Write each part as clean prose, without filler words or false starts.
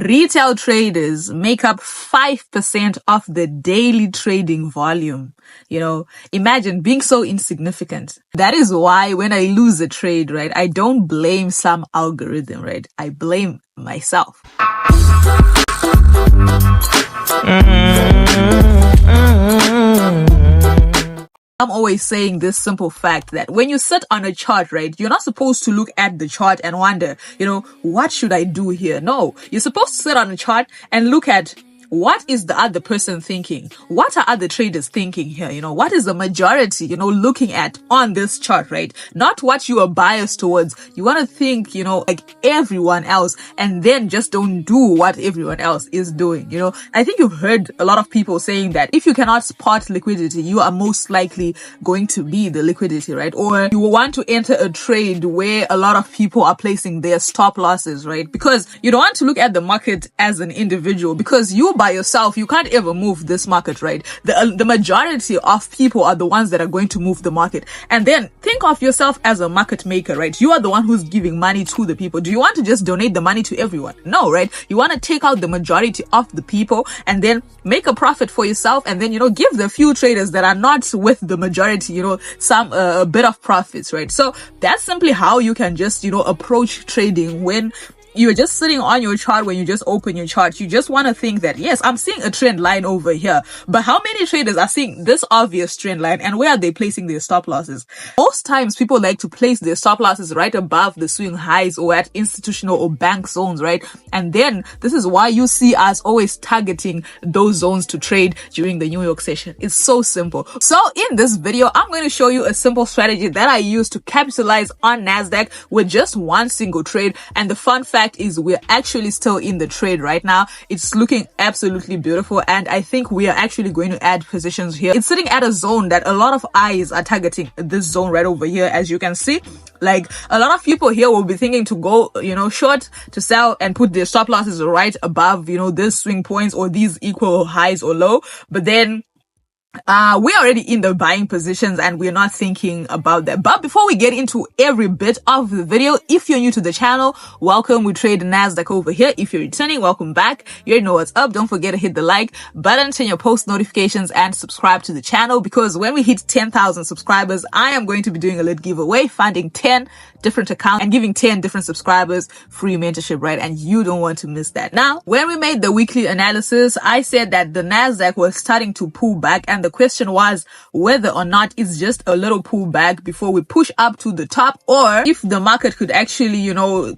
Retail traders make up 5% of the daily trading volume. Imagine being so insignificant. That is why when I lose a trade, right, I don't blame some algorithm, right? I blame myself. I'm always saying this simple fact that when you sit on a chart, right, you're not supposed to look at the chart and wonder, what should I do here? No, you're supposed to sit on a chart and look at what is the other person thinking? What are other traders thinking here? What is the majority, looking at on this chart, right? Not what you are biased towards. You want to think, like everyone else, and then just don't do what everyone else is doing. I think you've heard a lot of people saying that if you cannot spot liquidity, you are most likely going to be the liquidity, right? Or you want to enter a trade where a lot of people are placing their stop losses, right? Because you don't want to look at the market as an individual, because you by yourself, you can't ever move this market, right? The majority of people are the ones that are going to move the market. And then think of yourself as a market maker, right? You are the one who's giving money to the people. Do you want to just donate the money to everyone? No, right? You want to take out the majority of the people and then make a profit for yourself, and then, give the few traders that are not with the majority, some a bit of profits, right? So that's simply how you can just, approach trading when you're just sitting on your chart. When you just open your chart, you just want to think that, yes, I'm seeing a trend line over here. But how many traders are seeing this obvious trend line, and where are they placing their stop losses? Most times people like to place their stop losses right above the swing highs or at institutional or bank zones, right? And then this is why you see us always targeting those zones to trade during the New York session. It's so simple. So in this video, I'm going to show you a simple strategy that I use to capitalize on Nasdaq with just one single trade. And the fun fact is we're actually still in the trade right now. It's looking absolutely beautiful, and I think we are actually going to add positions here. It's sitting at a zone that a lot of eyes are targeting, this zone right over here. As you can see, like a lot of people here will be thinking to go, short, to sell, and put their stop losses right above, this swing points or these equal highs or low. But then we're already in the buying positions and we're not thinking about that. But before we get into every bit of the video, if you're new to the channel, welcome. We trade Nasdaq over here. If you're returning, welcome back. You already know what's up. Don't forget to hit the like button, turn your post notifications, and subscribe to the channel, because when we hit 10,000 subscribers, I am going to be doing a little giveaway, funding 10 different accounts and giving 10 different subscribers free mentorship, right? And you don't want to miss that. Now, when we made the weekly analysis, I said that the Nasdaq was starting to pull back, and the question was whether or not it's just a little pullback before we push up to the top, or if the market could actually,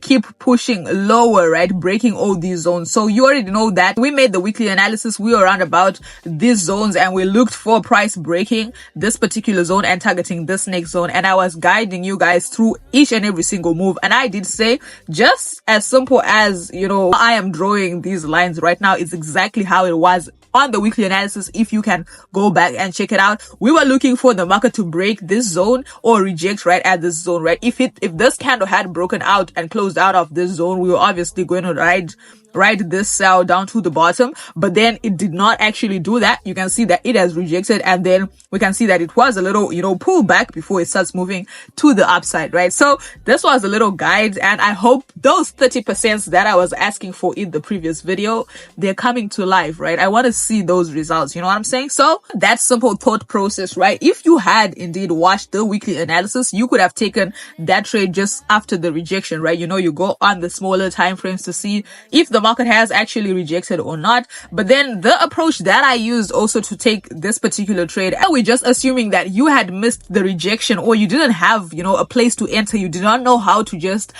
keep pushing lower, right? Breaking all these zones. So you already know that we made the weekly analysis. We were around about these zones and we looked for price breaking this particular zone and targeting this next zone. And I was guiding you guys through each and every single move. And I did say, just as simple as, I am drawing these lines right now, it's exactly how it was on the weekly analysis. If you can go back and check it out, we were looking for the market to break this zone or reject right at this zone, right? If this candle had broken out and closed out of this zone, we were obviously going to ride this sell down to the bottom, but then it did not actually do that. You can see that it has rejected, and then we can see that it was a little, pull back before it starts moving to the upside, right? So this was a little guide, and I hope those 30% that I was asking for in the previous video, they're coming to life, right? I want to see those results. You know what I'm saying? So that simple thought process, right? If you had indeed watched the weekly analysis, you could have taken that trade just after the rejection, right? You go on the smaller time frames to see if the market has actually rejected or not. But then the approach that I used also to take this particular trade, we're just assuming that you had missed the rejection, or you didn't have, a place to enter. You did not know how to just,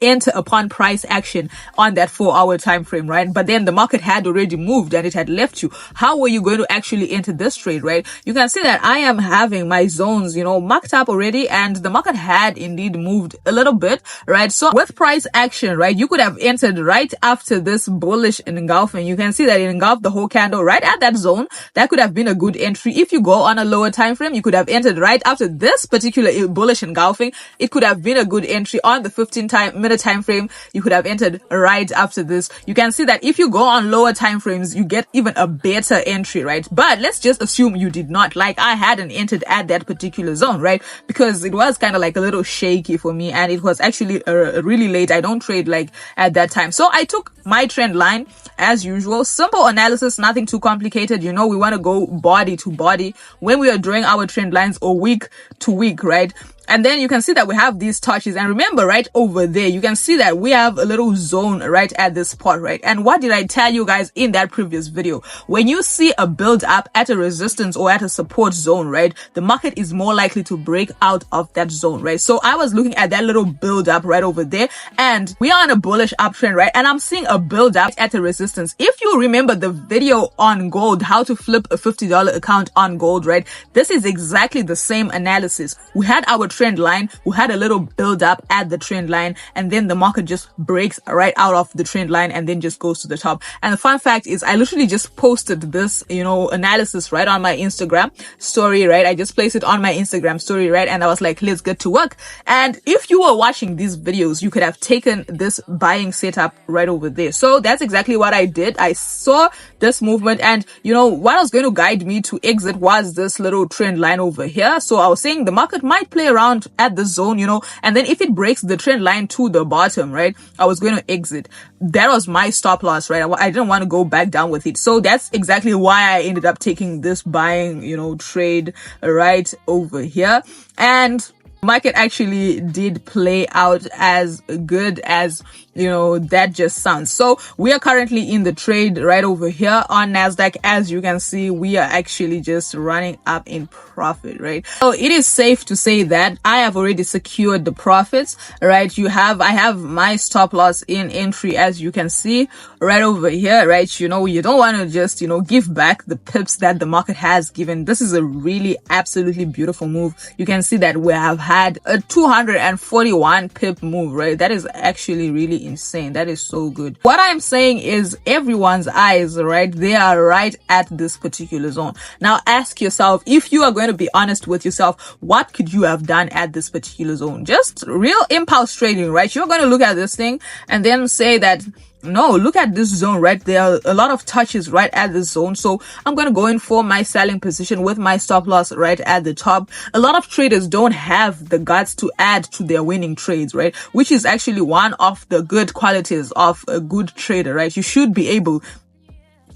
enter upon price action on that 4-hour time frame, right? But then the market had already moved and it had left you. How were you going to actually enter this trade, right? You can see that I am having my zones, marked up already, and the market had indeed moved a little bit, right? So with price action, right, you could have entered right after this bullish engulfing. You can see that it engulfed the whole candle right at that zone. That could have been a good entry. If you go on a lower time frame, you could have entered right after this particular bullish engulfing. It could have been a good entry on the 15-minute time frame. You could have entered right after this. You can see that if you go on lower time frames, you get even a better entry, right? But let's just assume you did not. Like, I hadn't entered at that particular zone, right? Because it was kind of like a little shaky for me, and it was actually really late. I don't trade like at that time. So I took my my trend line as usual. Simple analysis, nothing too complicated. You know, we want to go body to body when we are drawing our trend lines, or week to week, right? And then you can see that we have these touches. And remember, right over there, you can see that we have a little zone right at this spot, right? And what did I tell you guys in that previous video? When you see a build up at a resistance or at a support zone, right, the market is more likely to break out of that zone, right? So I was looking at that little build up right over there, and we are on a bullish uptrend, right? And I'm seeing a build up at a resistance. If you remember the video on gold, how to flip a $50 account on gold, right? This is exactly the same analysis. We had our trend line, we had a little build up at the trend line, and then the market just breaks right out of the trend line and then just goes to the top. And the fun fact is, I literally just posted this, you know, analysis right on my Instagram story, right? I just placed it on my Instagram story, right? And I was like, let's get to work. And if you were watching these videos, you could have taken this buying setup right over there. So that's exactly what I did. I saw this movement, and you know what was going to guide me to exit was this little trend line over here. So I was saying the market might play around at the zone, you know, and then if it breaks the trend line to the bottom, right, I was going to exit. That was my stop loss, right? I didn't want to go back down with it. So that's exactly why I ended up taking this buying, you know, trade right over here. And market actually did play out as good as, you know, that just sounds. So we are currently in the trade right over here on Nasdaq. As you can see, we are actually just running up in profit, right? So it is safe to say that I have already secured the profits, right? I have my stop loss in entry, as you can see right over here, right? You know, you don't want to just, you know, give back the pips that the market has given. This is a really absolutely beautiful move. You can see that we have had a 241 pip move, right? That is actually really insane. That is so good. What I'm saying is everyone's eyes, right, they are right at this particular zone. Now ask yourself, if you are going to be honest with yourself, what could you have done at this particular zone? Just real impulse trading, right? You're going to look at this thing and then say that, no, look at this zone, right? There are a lot of touches right at this zone. So I'm going to go in for my selling position with my stop loss right at the top. A lot of traders don't have the guts to add to their winning trades, right? Which is actually one of the good qualities of a good trader, right? You should be able,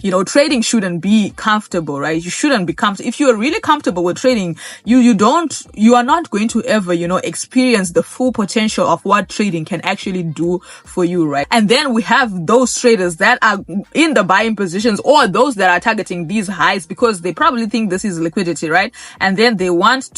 you know, trading shouldn't be comfortable, right? You shouldn't be comfortable. If you are really comfortable with trading, you are not going to ever, you know, experience the full potential of what trading can actually do for you, right? And then we have those traders that are in the buying positions, or those that are targeting these highs because they probably think this is liquidity, right? And then they want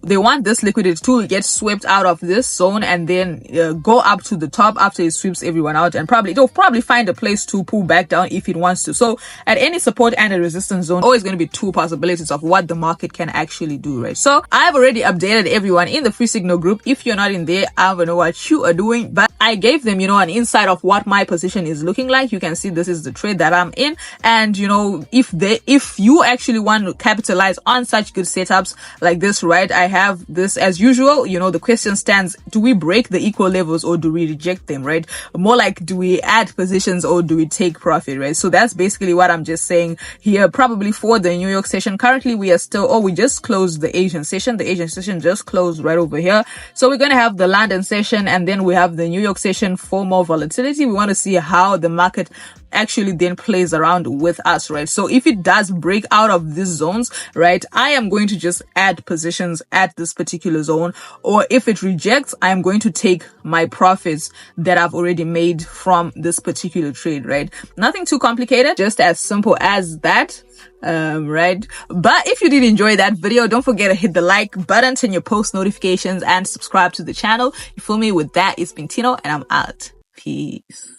this liquidity to get swept out of this zone and then go up to the top after it sweeps everyone out, and it'll probably find a place to pull back down if it wants to. So at any support and a resistance zone, always going to be two possibilities of what the market can actually do, right? So I've already updated everyone in the free signal group. If you're not in there, I don't know what you are doing, but I gave them, you know, an insight of what my position is looking like. You can see this is the trade that I'm in, and you know, if you actually want to capitalize on such good setups like this, right, I have this as usual. You know, the question stands: do we break the equal levels or do we reject them, right? More like, do we add positions or do we take profit, right? So that's basically what I'm just saying here. Probably for the New York session, currently we are still, we just closed the Asian session. The Asian session just closed right over here. So we're going to have the London session, and then we have the New York session for more volatility. We want to see how the market actually then plays around with us, right? So if it does break out of these zones, right, I am going to just add positions at this particular zone, or if it rejects, I am going to take my profits that I've already made from this particular trade, right? Nothing too complicated, just as simple as that. Right? But if you did enjoy that video, don't forget to hit the like button, turn your post notifications, and subscribe to the channel. You feel me? With that, it's been Tino, and I'm out. Peace.